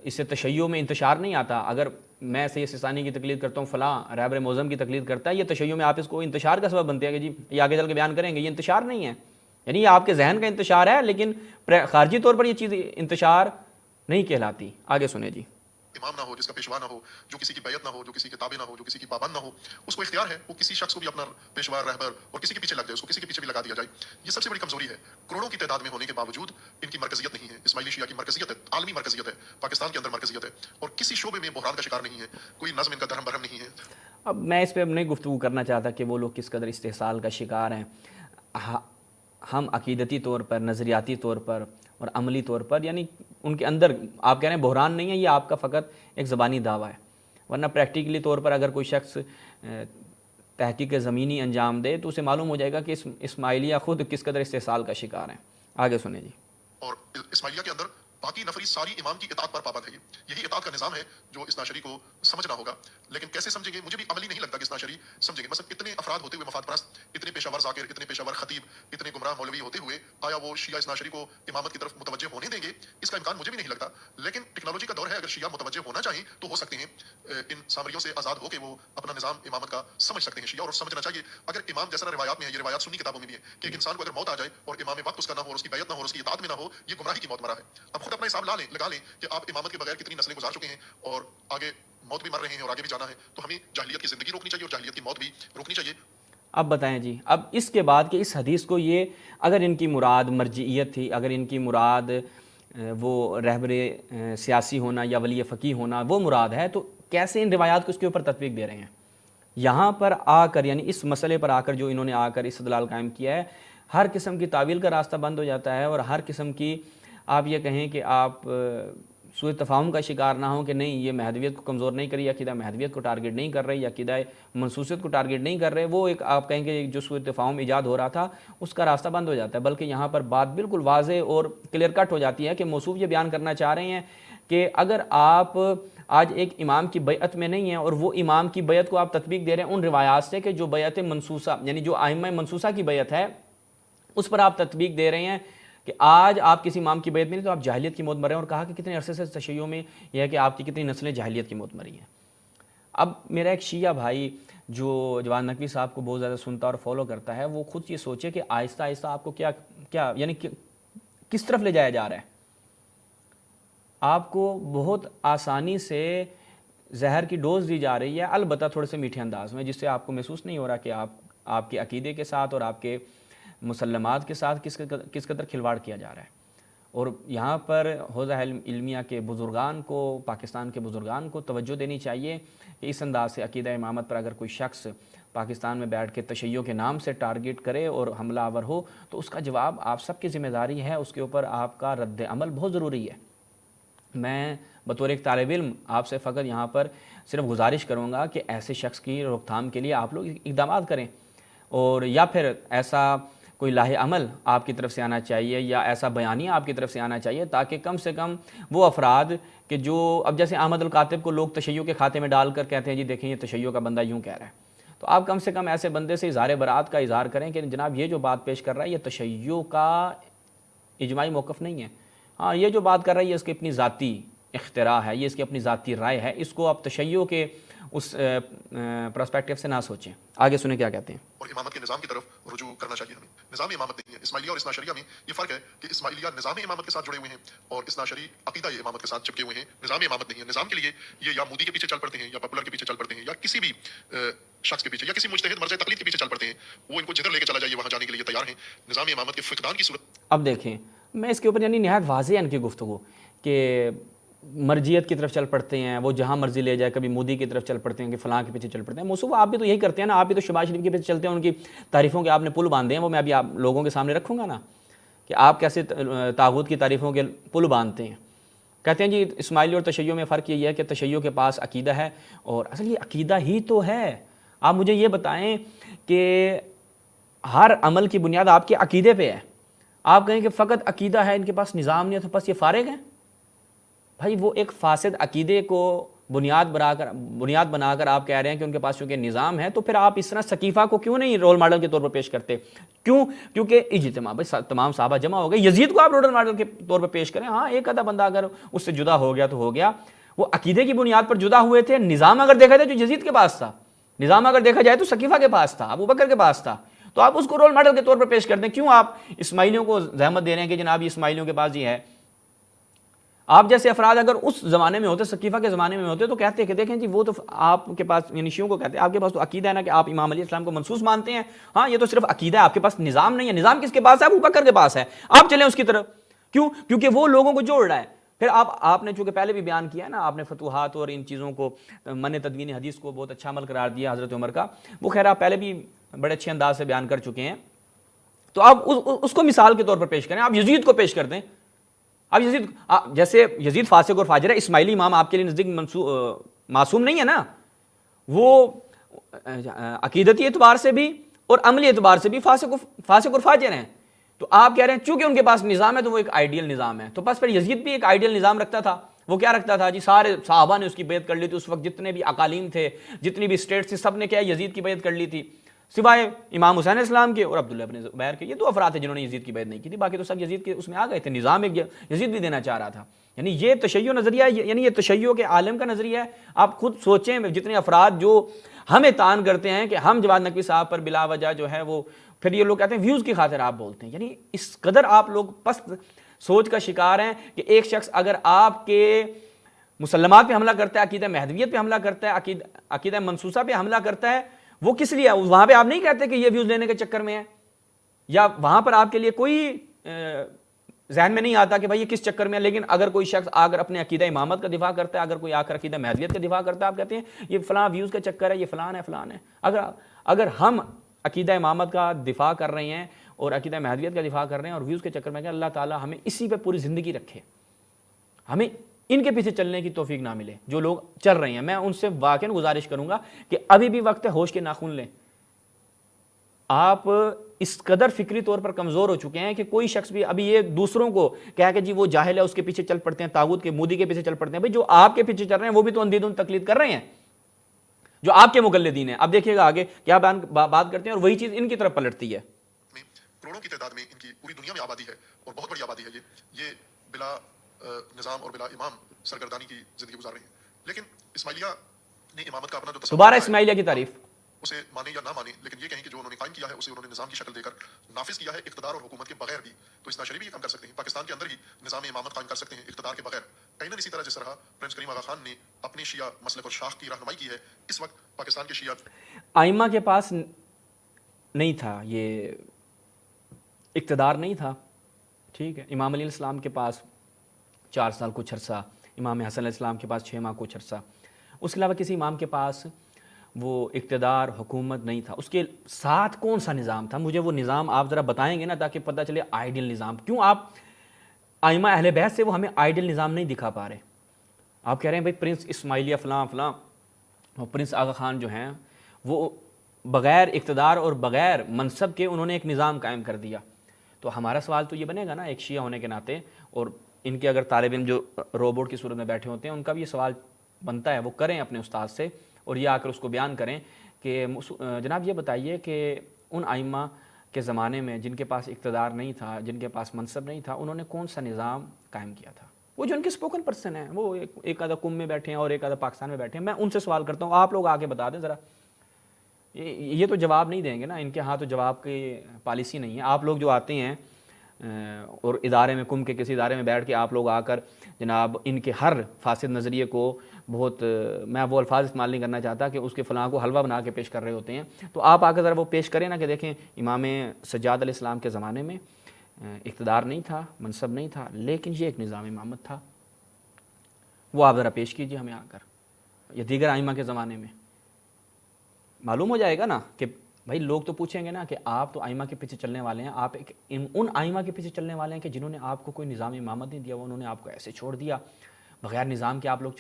اس سے تشیع میں انتشار نہیں آتا۔ اگر میں سید سستانی کی تقلید کرتا ہوں، فلاں رہبر معظم کی تقلید کرتا ہے، یہ تشیع میں آپ اس کو انتشار کا سبب بنتے ہیں کہ جی یہ آگے چل کے بیان کریں گے، یہ انتشار نہیں ہے، یعنی یہ آپ کے ذہن کا انتشار ہے لیکن خارجی طور پر یہ چیز انتشار نہیں کہلاتی۔ آگے سنیں جی۔ امام نہ ہو، جس کا پیشوا نہ ہو، جو کسی کی بیعت نہ ہو، جو کسی کے تابع نہ ہو، جو کسی کی پابند نہ ہو، اس کو اختیار ہے وہ کسی شخص کو بھی اپنا پیشوا رہبر اور کسی کے پیچھے لگ جائے، اس کو کسی کے پیچھے بھی لگا دیا جائے۔ یہ سب سے بڑی کمزوری ہے۔ کروڑوں کی تعداد میں ہونے کے باوجود ان کی مرکزیت نہیں ہے۔ اسماعیلی شیعہ کی مرکزیت ہے، عالمی مرکزیت ہے، پاکستان کے اندر مرکزیت ہے، اور کسی شعبے میں بحران کا شکار نہیں ہے، کوئی نظم ان کا درہم برہم نہیں ہے۔ اب میں اس پہ نہیں گفتگو کرنا چاہتا کہ وہ لوگ کس قدر استحصال کا شکار ہیں۔ ہم عقیدتی طور پر، نظریاتی طور پر اور عملی طور پر، یعنی ان کے اندر آپ کہہ رہے ہیں بحران نہیں ہے، یہ آپ کا فقط ایک زبانی دعویٰ ہے، ورنہ پریکٹیکلی طور پر اگر کوئی شخص تحقیق زمینی انجام دے تو اسے معلوم ہو جائے گا کہ اسماعیلیہ خود کس قدر استحصال کا شکار ہیں۔ آگے سنیں جی۔ اور اسماعیلیہ کے اندر باقی نفری ساری امام کی اطاعت پر پابند ہے۔ یہی اطاعت کا نظام ہے جو اسناشری کو سمجھنا ہوگا، لیکن کیسے سمجھیں گے؟ مجھے بھی عملی نہیں لگتا کہ اسناشری سمجھیں گے۔ مثلا اتنے افراد ہوتے ہوئے مفاد پرست، اتنے پیشہ ور ذاکر، اتنے پیشہ ور خطیب، اتنے گمراہ مولوی ہوتے ہوئے آیا وہ شیعہ اسناشری کو امامت کی طرف متوجہ ہونے دیں گے؟ اس کا امکان مجھے بھی نہیں لگتا، لیکن ٹیکنالوجی کا دور ہے، اگر شیعہ متوجہ ہونا چاہیں تو ہو سکتے ہیں، ان سامریوں سے آزاد ہو کے وہ اپنا نظام امامت کا سمجھ سکتے ہیں شیعہ۔ اور سمجھنا چاہیے اگر امام جیسا روایات میں ہے، یہ روایات سنی کتابوں میں بھی ہے کہ ایک انسان کو اگر موت آ جائے اور امام وقت اس کا نہ ہو اور اس کی بیعت نہ ہو اور اس کی اطاعت میں نہ ہو، یہ گمراہی کی موت مرا ہے۔ اب خود اپنا حساب لگا لیں کہ آپ امامت کے بغیر کتنی نسلیں گزار چکے ہیں اور آگے موت بھی مر رہے ہیں اور آگے بھی جانا ہے، تو ہمیں جاہلیت کی زندگی روکنی چاہیے اور جاہلیت کی موت بھی روکنی چاہیے۔ اب بتائیں جی، اب اس کے بعد کہ اس حدیث کو یہ اگر ان کی مراد مرجعیت تھی، اگر ان کی مراد وہ رہبر سیاسی ہونا یا ولی فقیہ ہونا وہ مراد ہے، تو کیسے ان روایات کو اس کے اوپر تطبیق دے رہے ہیں؟ یہاں پر آ کر، یعنی اس مسئلے پر آ کر جو انہوں نے آ کر استدلال قائم کیا ہے، ہر قسم کی تعویل کا راستہ بند ہو جاتا ہے، اور ہر قسم کی آپ یہ کہیں کہ آپ سوء تفاہم کا شکار نہ ہوں کہ نہیں یہ مہدویت کو کمزور نہیں کری، عقیدہ مہدویت کو ٹارگٹ نہیں کر رہے، یا عقیدہ منسوسیت کو ٹارگٹ نہیں کر رہے، وہ ایک آپ کہیں کہ جو سوء تفاہم ایجاد ہو رہا تھا اس کا راستہ بند ہو جاتا ہے، بلکہ یہاں پر بات بالکل واضح اور کلیئر کٹ ہو جاتی ہے کہ موصوف یہ بیان کرنا چاہ رہے ہیں کہ اگر آپ آج ایک امام کی بیعت میں نہیں ہیں اور وہ امام کی بیعت کو آپ تطبیق دے رہے ہیں ان روایات سے کہ جو بیعت منسوسہ یعنی جو ائمہ منسوسہ کی بیعت ہے اس پر آپ تطبیق دے رہے ہیں کہ آج آپ کسی امام کی بیعت میں نہیں تو آپ جاہلیت کی موت مر رہے ہیں، اور کہا کہ کتنے عرصے سے تشیع میں یہ ہے کہ آپ کی کتنی نسلیں جاہلیت کی موت مری ہیں۔ اب میرا ایک شیعہ بھائی جو جواد نقوی صاحب کو بہت زیادہ سنتا اور فالو کرتا ہے وہ خود یہ سوچے کہ آہستہ آہستہ آپ کو کیا یعنی کس طرف لے جایا جا رہا ہے. آپ کو بہت آسانی سے زہر کی ڈوز دی جا رہی ہے، البتہ تھوڑے سے میٹھے انداز میں، جس سے آپ کو محسوس نہیں ہو رہا کہ آپ کے عقیدے کے ساتھ اور آپ کے مسلمات کے ساتھ کس قدر کھلواڑ کیا جا رہا ہے. اور یہاں پر حوزہ علمیہ کے بزرگان کو، پاکستان کے بزرگان کو توجہ دینی چاہیے کہ اس انداز سے عقیدہ امامت پر اگر کوئی شخص پاکستان میں بیٹھ کے تشیع کے نام سے ٹارگٹ کرے اور حملہ آور ہو تو اس کا جواب آپ سب کی ذمہ داری ہے، اس کے اوپر آپ کا رد عمل بہت ضروری ہے. میں بطور ایک طالب علم آپ سے فقط یہاں پر صرف گزارش کروں گا کہ ایسے شخص کی روک تھام کے لیے آپ لوگ اقدامات کریں، اور یا پھر ایسا کوئی لاہ عمل آپ کی طرف سے آنا چاہیے یا ایسا بیانیہ آپ کی طرف سے آنا چاہیے تاکہ کم سے کم وہ افراد کہ جو اب جیسے احمد الکاتب کو لوگ تشیع کے کھاتے میں ڈال کر کہتے ہیں جی دیکھیں یہ تشیع کا بندہ یوں کہہ رہا ہے، تو آپ کم سے کم ایسے بندے سے اظہار برات کا اظہار کریں کہ جناب یہ جو بات پیش کر رہا ہے یہ تشیع کا اجماعی موقف نہیں ہے. ہاں یہ جو بات کر رہا ہے یہ اس کی اپنی ذاتی اختراع ہے، یہ اس کی اپنی ذاتی رائے ہے، اس کو آپ تشیع کے اس پرسپیکٹیو سے نہ سوچیں. آگے سنیں کیا کہتے ہیں. اور امامت کے نظام کی طرف رجوع کرنا چاہیے ہمیں. نظام امامت نہیں ہے. اسماعیلیہ اور اثنا شریعہ میں یہ فرق ہے کہ اسماعیلیہ نظام امامت کے ساتھ جڑے ہوئے ہیں اور اثنا شریع عقیدہ امامت کے ساتھ چپکے ہوئے ہیں. نظام امامت نہیں ہے. نظام کے لیے یہ یا مودی کے پیچھے چل پڑتے ہیں یا پاپولر کے پیچھے چل پڑتے ہیں یا کسی بھی شخص کے پیچھے یا کسی مجتہد مرجع تقلید کے پیچھے چل پڑتے ہیں. وہ ان کو جدھر لے کے چلا جائے وہاں جانے کے لیے تیار ہیں. نظام امامت کے فقدان کی صورت. اب دیکھیں میں اس کے اوپر یعنی نہایت واضح ہے ان کی گفتگو کہ مرجیت کی طرف چل پڑتے ہیں، وہ جہاں مرضی لے جائے، کبھی مودی کی طرف چل پڑتے ہیں کہ فلاں کے پیچھے چل پڑتے ہیں. موصوف آپ بھی تو یہی کرتے ہیں نا، آپ بھی تو شہباز شریف کے پیچھے چلتے ہیں، ان کی تعریفوں کے آپ نے پل باندھے ہیں، وہ میں ابھی آپ لوگوں کے سامنے رکھوں گا نا کہ آپ کیسے طاغوت کی تعریفوں کے پل باندھتے ہیں. کہتے ہیں جی اسماعیلی اور تشیع میں فرق یہ ہے کہ تشیع کے پاس عقیدہ ہے اور اصل یہ عقیدہ ہی تو ہے. آپ مجھے یہ بتائیں کہ ہر عمل کی بنیاد آپ کے عقیدے پہ ہے. آپ کہیں کہ فقط عقیدہ ہے ان کے پاس نظام نہیں ہے تو بس یہ فارغ ہیں. بھائی وہ ایک فاسد عقیدے کو بنیاد بنا کر آپ کہہ رہے ہیں کہ ان کے پاس چونکہ نظام ہے، تو پھر آپ اس طرح ثقیفہ کو کیوں نہیں رول ماڈل کے طور پر پیش کرتے؟ کیونکہ اجتماع، بھائی تمام صحابہ جمع ہو گئے، یزید کو آپ رول ماڈل کے طور پر پیش کریں. ہاں ایک آدھا بندہ اگر اس سے جدا ہو گیا تو ہو گیا، وہ عقیدے کی بنیاد پر جدا ہوئے تھے. نظام اگر دیکھا جائے تو یزید کے پاس تھا، نظام اگر دیکھا جائے تو ثقیفہ کے پاس تھا، ابوبکر کے پاس تھا، تو آپ اس کو رول ماڈل کے طور پر پیش کرتے ہیں. کیوں آپ اسماعیلیوں کو زحمت دے رہے ہیں کہ جناب یہ اسماعیلیوں کے پاس یہ ہے؟ آپ جیسے افراد اگر اس زمانے میں ہوتے، ثقیفہ کے زمانے میں ہوتے، تو کہتے کہ دیکھیں جی وہ تو آپ کے پاس، یعنی شیعوں کو کہتے ہیں آپ کے پاس تو عقیدہ ہے نا کہ آپ امام علیہ السلام کو منصوص مانتے ہیں. ہاں یہ تو صرف عقیدہ ہے، آپ کے پاس نظام نہیں ہے. نظام کس کے پاس ہے؟ ابوبکر کے پاس ہے. آپ چلیں اس کی طرف. کیوں؟ کیونکہ وہ لوگوں کو جوڑ رہا ہے. پھر آپ نے چونکہ پہلے بھی بیان کیا ہے نا، آپ نے فتوحات اور ان چیزوں کو، من تدوین حدیث کو بہت اچھا عمل قرار دیا حضرت عمر کا، وہ خیر آپ پہلے بھی بڑے اچھے انداز سے بیان کر چکے ہیں. تو آپ اس کو مثال کے طور پر پیش کریں. آپ یزید کو پیش کر دیں. اب جیسے یزید فاسق اور فاجر ہے، اسماعیلی امام آپ کے لیے نزدیک معصوم نہیں ہے نا، وہ عقیدتی اعتبار سے بھی اور عملی اعتبار سے بھی فاسق اور فاجر ہیں. تو آپ کہہ رہے ہیں چونکہ ان کے پاس نظام ہے تو وہ ایک آئیڈیل نظام ہے. تو بس پھر یزید بھی ایک آئیڈیل نظام رکھتا تھا. وہ کیا رکھتا تھا جی؟ سارے صحابہ نے اس کی بیعت کر لی تھی. اس وقت جتنے بھی اقالیم تھے، جتنی بھی اسٹیٹس تھے، سب نے کیا یزید کی بیعت کر لی تھی، سوائے امام حسین علیہ السلام کے اور عبداللہ ابن زبیر کے. یہ دو افراد ہیں جنہوں نے یزید کی بیعت نہیں کی تھی، باقی تو سب یزید کے اس میں آ گئے تھے. نظام ایک یزید بھی دینا چاہ رہا تھا. یعنی یہ تشیع نظریہ، یعنی یہ تشیع کے عالم کا نظریہ ہے. آپ خود سوچیں جتنے افراد جو ہمیں تان کرتے ہیں کہ ہم جواد نقوی صاحب پر بلا وجہ جو ہے وہ، پھر یہ لوگ کہتے ہیں ویوز کی خاطر آپ بولتے ہیں. یعنی اس قدر آپ لوگ پست سوچ کا شکار ہیں کہ ایک شخص اگر آپ کے مسلمات پہ حملہ کرتا ہے، عقیدہ مہدویت پہ حملہ کرتا ہے، عقیدہ منصوصہ پہ حملہ کرتا ہے، وہ کس لیے؟ وہاں پہ آپ نہیں کہتے کہ یہ ویوز لینے کے چکر میں ہے، یا وہاں پر آپ کے لیے کوئی ذہن میں نہیں آتا کہ بھائی یہ کس چکر میں ہے. لیکن اگر کوئی شخص اگر اپنے عقیدہ امامت کا دفاع کرتا ہے، اگر کوئی آ کر عقیدہ مہدویت کا دفاع کرتا ہے، آپ کہتے ہیں یہ فلاں ویوز کا چکر ہے، یہ فلان ہے فلان ہے. اگر ہم عقیدہ امامت کا دفاع کر رہے ہیں اور عقیدہ مہدویت کا دفاع کر رہے ہیں اور ویوز کے چکر میں، کہ اللہ تعالیٰ ہمیں اسی پہ پوری زندگی رکھے، ہمیں ان کے پیچھے چلنے کی توفیق نہ ملے جو لوگ چل رہے ہیں. میں ان سے واقعاً گزارش کروں گا کہ ابھی بھی وقت ہے، ہوش کے ناخن لیں. آپ اس قدر فکری طور پر کمزور ہو چکے ہیں کہ کوئی شخص بھی ابھی یہ دوسروں کو کہا کہ جی وہ جاہل ہے اس کے پیچھے چل پڑتے ہیں، طاغوت کے مودی کے پیچھے چل پڑتے ہیں. بھائی جو آپ کے پیچھے چل رہے ہیں وہ بھی تو اندھیدھند تقلید کر رہے ہیں جو آپ کے مقلدین ہیں. اب دیکھیے گا آگے کیا بات کرتے ہیں اور وہی چیز ان کی طرف پلٹتی ہے. کروڑوں کی تعداد میں ان کی پوری دنیا میں آبادی ہے اور بہت بڑی آبادی ہے. یہ بلا نظام اور بلا امام سرگردانی کی زندگی گزار رہے ہیں. لیکن اسماعیلیہ نے امامت کا اپنا جو تصور دوبارہ اسماعیلیہ کی تعریف. اسے مانے یا نہ مانے، لیکن یہ کہیں کہ جو انہوں نے قائم کیا ہے اسے انہوں نے نظام کی شکل دے کر نافذ کیا ہے اقتدار اور حکومت کے بغیر بھی، تو اسنا شریف بھی یہ کام کر سکتے ہیں، پاکستان کے اندر ہی نظام امامت قائم کر سکتے ہیں اقتدار کے بغیر. کہیں اسی طرح جس طرح پرنس کریم آغا خان نے اپنی شیعہ مسلک اور شاخ کی رہنمائی کی ہے، اس وقت پاکستان کے شیعہ آئمہ کے پاس نہیں تھا، یہ اقتدار نہیں تھا، ٹھیک ہے. امام علیہ السلام کے پاس 4 سال کچھ عرصہ، امام حسن علیہ السلام کے پاس 6 ماہ کچھ عرصہ، اس کے علاوہ کسی امام کے پاس وہ اقتدار حکومت نہیں تھا. اس کے ساتھ کون سا نظام تھا؟ مجھے وہ نظام آپ ذرا بتائیں گے نا، تاکہ پتہ چلے آئیڈیل نظام. کیوں آپ آئمہ اہل بیت سے وہ ہمیں آئیڈیل نظام نہیں دکھا پا رہے؟ آپ کہہ رہے ہیں بھائی پرنس اسماعیلیہ فلاں فلاں، اور پرنس آغا خان جو ہیں وہ بغیر اقتدار اور بغیر منصب کے انہوں نے ایک نظام قائم کر دیا. تو ہمارا سوال تو یہ بنے گا نا ایک شیعہ ہونے کے ناطے، اور ان کے اگر طالب علم جو روبوٹ کی صورت میں بیٹھے ہوتے ہیں ان کا بھی یہ سوال بنتا ہے، وہ کریں اپنے استاد سے اور یہ آ کر اس کو بیان کریں کہ جناب یہ بتائیے کہ ان آئمہ کے زمانے میں جن کے پاس اقتدار نہیں تھا، جن کے پاس منصب نہیں تھا، انہوں نے کون سا نظام قائم کیا تھا؟ وہ جو ان کے اسپوکن پرسن ہیں، وہ ایک آدھا قم میں بیٹھے ہیں اور ایک آدھا پاکستان میں بیٹھے ہیں. میں ان سے سوال کرتا ہوں، آپ لوگ آ کے بتا دیں ذرا. یہ تو جواب نہیں دیں گے نا، ان کے ہاں تو جواب کی پالیسی نہیں ہے. آپ لوگ جو آتے ہیں اور ادارے میں، قم کے کسی ادارے میں بیٹھ کے آپ لوگ آ کر جناب ان کے ہر فاسد نظریے کو بہت، میں وہ الفاظ استعمال نہیں کرنا چاہتا کہ اس کے فلاں کو حلوہ بنا کے پیش کر رہے ہوتے ہیں. تو آپ آ کے ذرا وہ پیش کریں نا کہ دیکھیں امام سجاد علیہ السلام کے زمانے میں اقتدار نہیں تھا، منصب نہیں تھا، لیکن یہ ایک نظام امامت تھا. وہ آپ ذرا پیش کیجئے ہمیں آ کر. یا دیگر آئمہ کے زمانے میں معلوم ہو جائے گا نا کہ بھائی لوگ تو پوچھیں گے نا کہ آپ تو آئمہ کے پیچھے چلنے والے ہیں، آپ ان آئمہ کے پیچھے چلنے والے ہیں کہ جنہوں نے آپ کو کوئی نظام امامت نہیں دیا، انہوں نے آپ کو ایسے چھوڑ دیا بغیر نظام کے آپ لوگ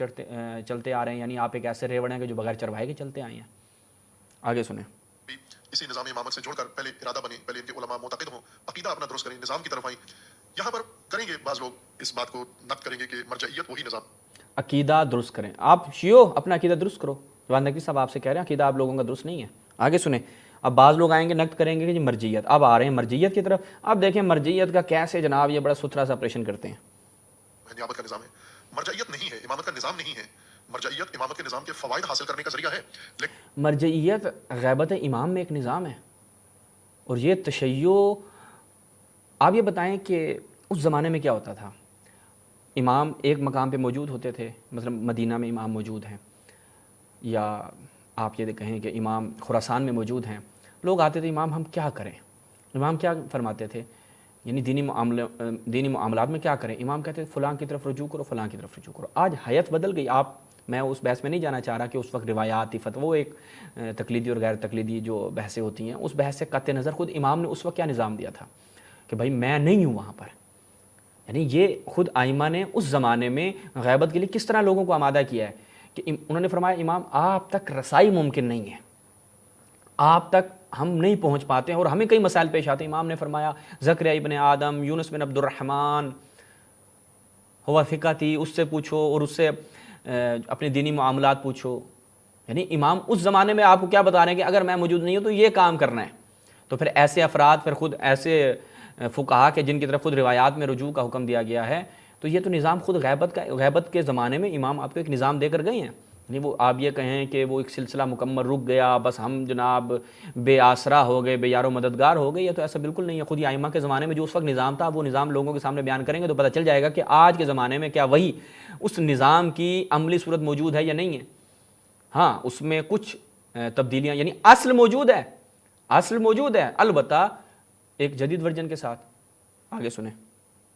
چلتے آ رہے ہیں. یعنی آپ ایک ایسے ریوڑ ہیں کہ جو بغیر چرواہے کے چلتے آئے ہیں. آگے سنیں. اسی نظام امامت سے جوڑ کر پہلے ارادہ بنے، پہلے ان کے علماء معتقد ہوں، عقیدہ اپنا درست کریں، نظام کی طرف آئیں. یہاں پر کریں گے بعض لوگ اس بات کو نقد کریں گے کہ مرجعیت وہی نظام. عقیدہ درست کریں. آپ شیعو اپنا عقیدہ درست کرو. جوان نقوی صاحب آپ سے کہہ رہے ہیں عقیدہ آپ لوگوں کا درست نہیں ہے. آگے سنیں. اب بعض لوگ آئیں گے نقد کریں گے کہ مرجعیت. اب آ رہے ہیں مرجعیت کی طرف. اب دیکھیں مرجعیت کا کیسے جناب یہ بڑا ستھرا سا آپریشن کرتے ہیں. امامت کا نظام ہے، مرجعیت نہیں ہے، امامت کا نظام نہیں ہے. مرجعیت امامت کے نظام کے فوائد حاصل کرنے کا ذریعہ ہے، لیکن مرجعیت غیبت امام میں ایک نظام ہے. اور یہ تشیع، آپ یہ بتائیں کہ اس زمانے میں کیا ہوتا تھا؟ امام ایک مقام پہ موجود ہوتے تھے، مثلا مدینہ میں امام موجود ہیں، یا آپ یہ کہیں کہ امام خراسان میں موجود ہیں. لوگ آتے تھے، امام ہم کیا کریں؟ امام کیا فرماتے تھے؟ یعنی دینی معاملات میں کیا کریں؟ امام کہتے تھے فلاں کی طرف رجوع کرو، فلاں کی طرف رجوع کرو. آج حیت بدل گئی. میں اس بحث میں نہیں جانا چاہ رہا کہ اس وقت روایاتی فتویٰ، وہ ایک تقلیدی اور غیر تقلیدی جو بحثیں ہوتی ہیں، اس بحث سے قطع نظر خود امام نے اس وقت کیا نظام دیا تھا کہ بھائی میں نہیں ہوں وہاں پر. یعنی یہ خود آئمہ نے اس زمانے میں غیبت کے لیے کس طرح لوگوں کو آمادہ کیا ہے کہ انہوں نے فرمایا امام آپ تک رسائی ممکن نہیں ہے، آپ تک ہم نہیں پہنچ پاتے ہیں اور ہمیں کئی مسائل پیش آتے ہیں. امام نے فرمایا زکریا ابن آدم، یونس بن عبد الرحمن ہوا ثقتی، اس سے پوچھو اور اس سے اپنے دینی معاملات پوچھو. یعنی امام اس زمانے میں آپ کو کیا بتا رہے ہیں کہ اگر میں موجود نہیں ہوں تو یہ کام کرنا ہے. تو پھر ایسے افراد، پھر خود ایسے فقہا کے جن کی طرف خود روایات میں رجوع کا حکم دیا گیا ہے، تو یہ تو نظام خود غیبت کے زمانے میں امام آپ کو ایک نظام دے کر گئے ہیں. یعنی وہ آپ یہ کہیں کہ وہ ایک سلسلہ مکمل رک گیا، بس ہم جناب بے آسرا ہو گئے، بے یار و مددگار ہو گئے، یہ تو ایسا بالکل نہیں ہے. خود یہ ائمہ کے زمانے میں جو اس وقت نظام تھا، وہ نظام لوگوں کے سامنے بیان کریں گے تو پتہ چل جائے گا کہ آج کے زمانے میں کیا وہی اس نظام کی عملی صورت موجود ہے یا نہیں ہے. ہاں اس میں کچھ تبدیلیاں، یعنی اصل موجود ہے، اصل موجود ہے، البتہ ایک جدید ورژن کے ساتھ. آگے سنیں.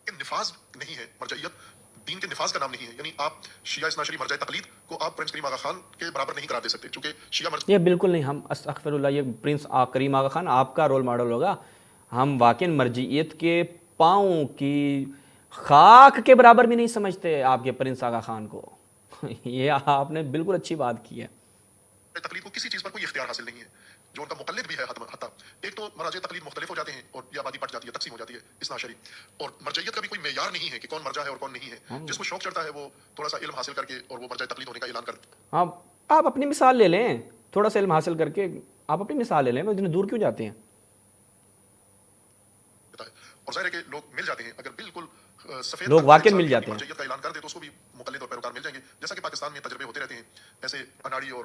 نفاذ نہیں ہے مرجعیت، دین کے نفاذ کا نام نہیں ہے. یعنی آپ شیعہ اثنا عشری مرجع تقلید کو آپ پرنس کریم آغا خان کے برابر نہیں قرار دے سکتے، چونکہ شیعہ یہ بالکل نہیں. ہم استغفر اللہ، یہ پرنس کریم آغا خان آپ کا رول ماڈل ہوگا. ہم واقعی مرجعیت کے پاؤں کی خاک کے برابر بھی نہیں سمجھتے آپ کے پرنس آغا خان کو. یہ آپ نے بالکل اچھی بات کی ہے. تقلید کو کسی چیز پر کوئی اختیار حاصل نہیں ہے، جو ان کا مقلد بھی ہے. حتیٰ ایک تو مراجع تقلید مختلف ہو جاتے ہیں اور یہ آبادی بٹ جاتی ہے، تقسیم ہو جاتی ہے اثنا عشری. اور مرجعیت کا بھی کوئی معیار نہیں ہے کہ کون مرجع ہے اور کون نہیں ہے. جس کو شوق چڑھتا ہے وہ تھوڑا سا علم حاصل کر کے اور وہ مرجع تقلید ہونے کا اعلان کرتا ہے. آپ اپنی مثال لے لیں، تھوڑا سا علم حاصل کر کے آپ اپنی مثال لے لیں. وہ اتنے دور کیوں جاتے ہیں؟ اور ظاہر ہے کہ لوگ مل جاتے ہیں، اگر بالکل سفید لوگ واقعی مل جاتے ہیں، مرجعیت کا اعلان کر دے تو اس کو بھی مقلد اور پیروکار مل جائیں گے. جیسا کہ پاکستان میں تجربے ہوتے رہتے ہیں، ایسے اناڑی اور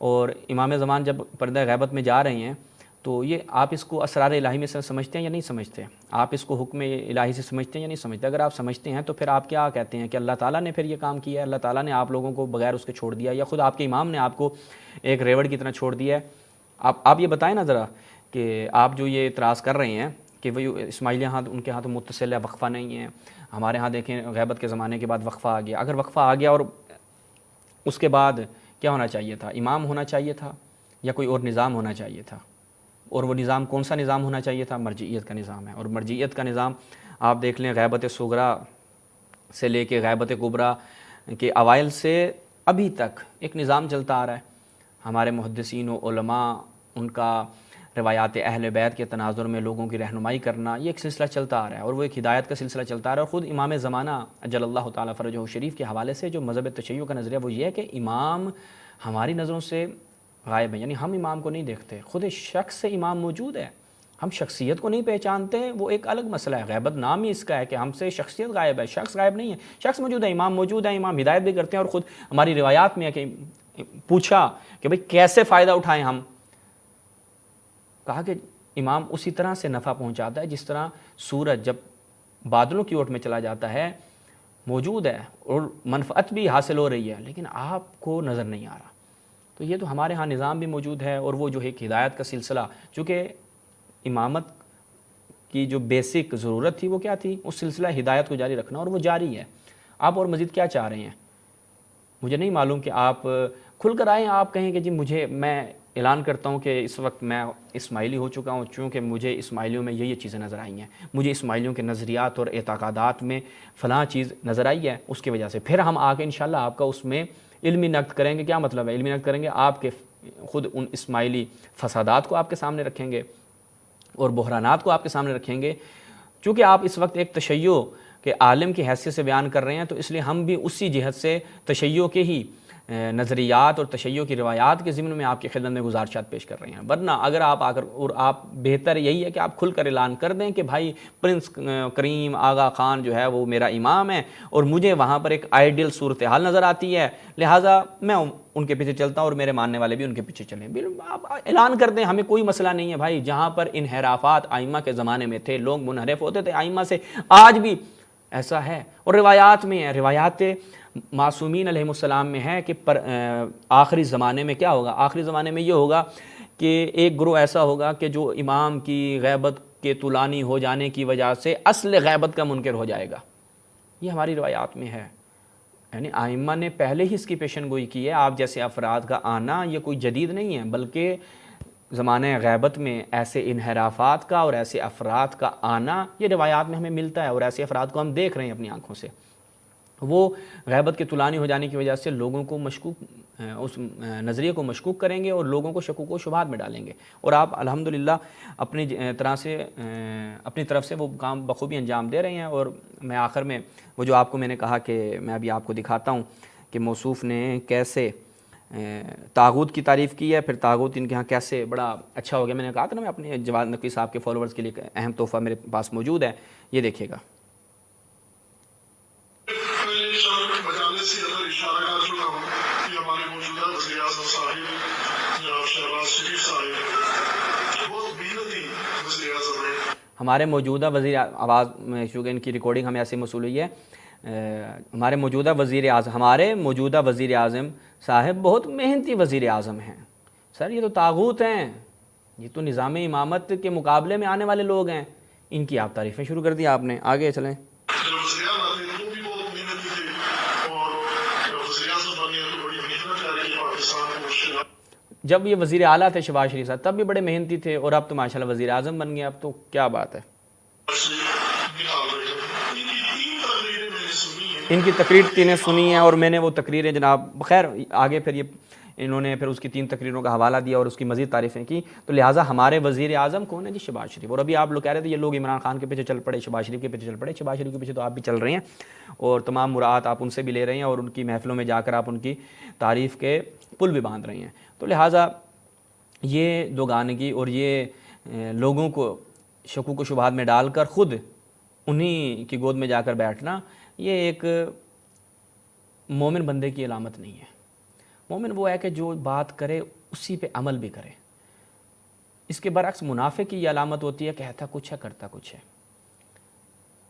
اور امام زمان جب پردہ غیبت میں جا رہے ہیں تو یہ آپ اس کو اسرار الہی میں سے سمجھتے ہیں یا نہیں سمجھتے؟ آپ اس کو حکم الہی سے سمجھتے ہیں یا نہیں سمجھتے؟ اگر آپ سمجھتے ہیں تو پھر آپ کیا کہتے ہیں کہ اللہ تعالیٰ نے پھر یہ کام کیا ہے، اللہ تعالیٰ نے آپ لوگوں کو بغیر اس کے چھوڑ دیا، یا خود آپ کے امام نے آپ کو ایک ریوڑ کی طرح چھوڑ دیا ہے؟ آپ یہ بتائیں نا ذرا کہ آپ جو یہ اعتراض کر رہے ہیں کہ وہ اسماعیلیہ ہاں ان کے ہاں تو متصل ہے، وقفہ نہیں ہے، ہمارے ہاں دیکھیں غیبت کے زمانے کے بعد وقفہ آ گیا، اگر وقفہ آ گیا اور اس کے بعد کیا ہونا چاہیے تھا؟ امام ہونا چاہیے تھا یا کوئی اور نظام ہونا چاہیے تھا؟ اور وہ نظام کون سا نظام ہونا چاہیے تھا؟ مرجعیت کا نظام ہے، اور مرجعیت کا نظام آپ دیکھ لیں غیبت صغریٰ سے لے کے غیبت کبریٰ کے اوائل سے ابھی تک ایک نظام چلتا آ رہا ہے۔ ہمارے محدثین و علماء ان کا روایات اہل بیت کے تناظر میں لوگوں کی رہنمائی کرنا، یہ ایک سلسلہ چلتا آ رہا ہے، اور وہ ایک ہدایت کا سلسلہ چلتا آ رہا ہے۔ اور خود امام زمانہ اجل اللہ تعالیٰ فرجہ شریف کے حوالے سے جو مذہب تشیع کا نظریہ وہ یہ ہے کہ امام ہماری نظروں سے غائب ہیں، یعنی ہم امام کو نہیں دیکھتے، خود شخص سے امام موجود ہے، ہم شخصیت کو نہیں پہچانتے، وہ ایک الگ مسئلہ ہے۔ غیبت نام ہی اس کا ہے کہ ہم سے شخصیت غائب ہے، شخص غائب نہیں ہے، شخص موجود ہے، امام موجود ہے، امام ہدایت بھی کرتے ہیں۔ اور خود ہماری روایات میں ہے کہ پوچھا کہ بھئی کیسے فائدہ اٹھائیں ہم، کہا کہ امام اسی طرح سے نفع پہنچاتا ہے جس طرح سورج جب بادلوں کی اوٹ میں چلا جاتا ہے موجود ہے اور منفعت بھی حاصل ہو رہی ہے، لیکن آپ کو نظر نہیں آ رہا۔ تو یہ تو ہمارے ہاں نظام بھی موجود ہے، اور وہ جو ایک ہدایت کا سلسلہ، چونکہ امامت کی جو بیسک ضرورت تھی وہ کیا تھی؟ اس سلسلہ ہدایت کو جاری رکھنا، اور وہ جاری ہے۔ آپ اور مزید کیا چاہ رہے ہیں؟ مجھے نہیں معلوم کہ آپ کھل کر آئیں، آپ کہیں کہ جی میں اعلان کرتا ہوں کہ اس وقت میں اسماعیلی ہو چکا ہوں، چونکہ مجھے اسماعیلیوں میں یہ چیزیں نظر آئی ہیں، مجھے اسماعیلیوں کے نظریات اور اعتقادات میں فلاں چیز نظر آئی ہے، اس کی وجہ سے پھر ہم آ کے انشاءاللہ آپ کا اس میں علمی نقد کریں گے۔ کیا مطلب ہے علمی نقد کریں گے؟ آپ کے خود ان اسماعیلی فسادات کو آپ کے سامنے رکھیں گے اور بحرانات کو آپ کے سامنے رکھیں گے۔ چونکہ آپ اس وقت ایک تشیع کے عالم کی حیثیت سے بیان کر رہے ہیں، تو اس لیے ہم بھی اسی جہت سے تشیع کے ہی نظریات اور تشیع کی روایات کے ضمن میں آپ کی خدمت میں گزارشات پیش کر رہے ہیں۔ ورنہ اگر آپ آ کر، اور آپ بہتر یہی ہے کہ آپ کھل کر اعلان کر دیں کہ بھائی پرنس کریم آغا خان جو ہے وہ میرا امام ہے، اور مجھے وہاں پر ایک آئیڈیل صورتحال نظر آتی ہے، لہٰذا میں ان کے پیچھے چلتا ہوں اور میرے ماننے والے بھی ان کے پیچھے چلیں۔ آپ اعلان کر دیں، ہمیں کوئی مسئلہ نہیں ہے بھائی۔ جہاں پر انحرافات آئمہ کے زمانے میں تھے، لوگ منحرف ہوتے تھے آئمہ سے، آج بھی ایسا ہے، اور روایات میں ہے، روایات معصومین علیہ السلام میں ہے کہ آخری زمانے میں کیا ہوگا؟ آخری زمانے میں یہ ہوگا کہ ایک گروہ ایسا ہوگا کہ جو امام کی غیبت کے طولانی ہو جانے کی وجہ سے اصل غیبت کا منکر ہو جائے گا۔ یہ ہماری روایات میں ہے، یعنی آئمہ نے پہلے ہی اس کی پیشن گوئی کی ہے۔ آپ جیسے افراد کا آنا یہ کوئی جدید نہیں ہے، بلکہ زمانہ غیبت میں ایسے انحرافات کا اور ایسے افراد کا آنا یہ روایات میں ہمیں ملتا ہے، اور ایسے افراد کو ہم دیکھ رہے ہیں اپنی آنکھوں سے۔ وہ غیبت کے طولانی ہو جانے کی وجہ سے لوگوں کو مشکوک، اس نظریے کو مشکوک کریں گے اور لوگوں کو شکوک و شبہات میں ڈالیں گے، اور آپ الحمدللہ اپنی طرح سے اپنی طرف سے وہ کام بخوبی انجام دے رہے ہیں۔ اور میں آخر میں وہ جو آپ کو میں نے کہا کہ میں ابھی آپ کو دکھاتا ہوں کہ موصوف نے کیسے طاغوت کی تعریف کی ہے، پھر طاغوت ان کے ہاں کیسے بڑا اچھا ہو گیا۔ میں نے کہا تھا نا میں اپنے جواد نقوی صاحب کے فالوورز کے لیے ایک اہم تحفہ میرے پاس موجود ہے، یہ دیکھیے گا۔ ہمارے موجودہ وزیر آواز میں، چونکہ ان کی ریکارڈنگ ہمیں ایسے موصول ہوئی ہے، ہمارے موجودہ وزیر اعظم صاحب بہت محنتی وزیر اعظم ہیں۔ سر یہ تو طاغوت ہیں، یہ تو نظام امامت کے مقابلے میں آنے والے لوگ ہیں، ان کی آپ تعریفیں شروع کر دی آپ نے۔ آگے چلیں۔ جب یہ وزیر اعلیٰ تھے شہباز شریف صاحب تب بھی بڑے محنتی تھے، اور اب تو ماشاءاللہ وزیر اعظم بن گئے، اب تو کیا بات ہے۔ ان کی تقریر تینیں سنی ہیں، اور میں نے وہ تقریریں جناب خیر آگے پھر یہ انہوں نے پھر اس کی 3 تقریروں کا حوالہ دیا اور اس کی مزید تعریفیں کی، تو لہٰذا ہمارے وزیر اعظم کون ہے؟ جی شہباز شریف۔ اور ابھی آپ لوگ کہہ رہے تھے یہ لوگ عمران خان کے پیچھے چل پڑے، شہباز شریف کے پیچھے چل پڑے، شہباز شریف کے پیچھے تو آپ بھی چل رہے ہیں، اور تمام مراعات آپ ان سے بھی لے رہے ہیں، اور ان کی محفلوں میں جا کر آپ ان کی تعریف کے پل بھی باندھ رہے ہیں۔ تو لہٰذا یہ دوگانگی اور یہ لوگوں کو شکوک و شبہات میں ڈال کر خود انہی کی گود میں جا کر بیٹھنا، یہ ایک مومن بندے کی علامت نہیں ہے۔ مومن وہ ہے کہ جو بات کرے اسی پہ عمل بھی کرے. اس کے برعکس منافق کی یہ علامت ہوتی ہے، کہتا کچھ ہے کرتا کچھ ہے.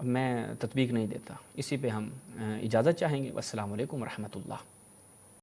میں تطبیق نہیں دیتا. اسی پہ ہم اجازت چاہیں گے. والسلام علیکم ورحمۃ اللہ.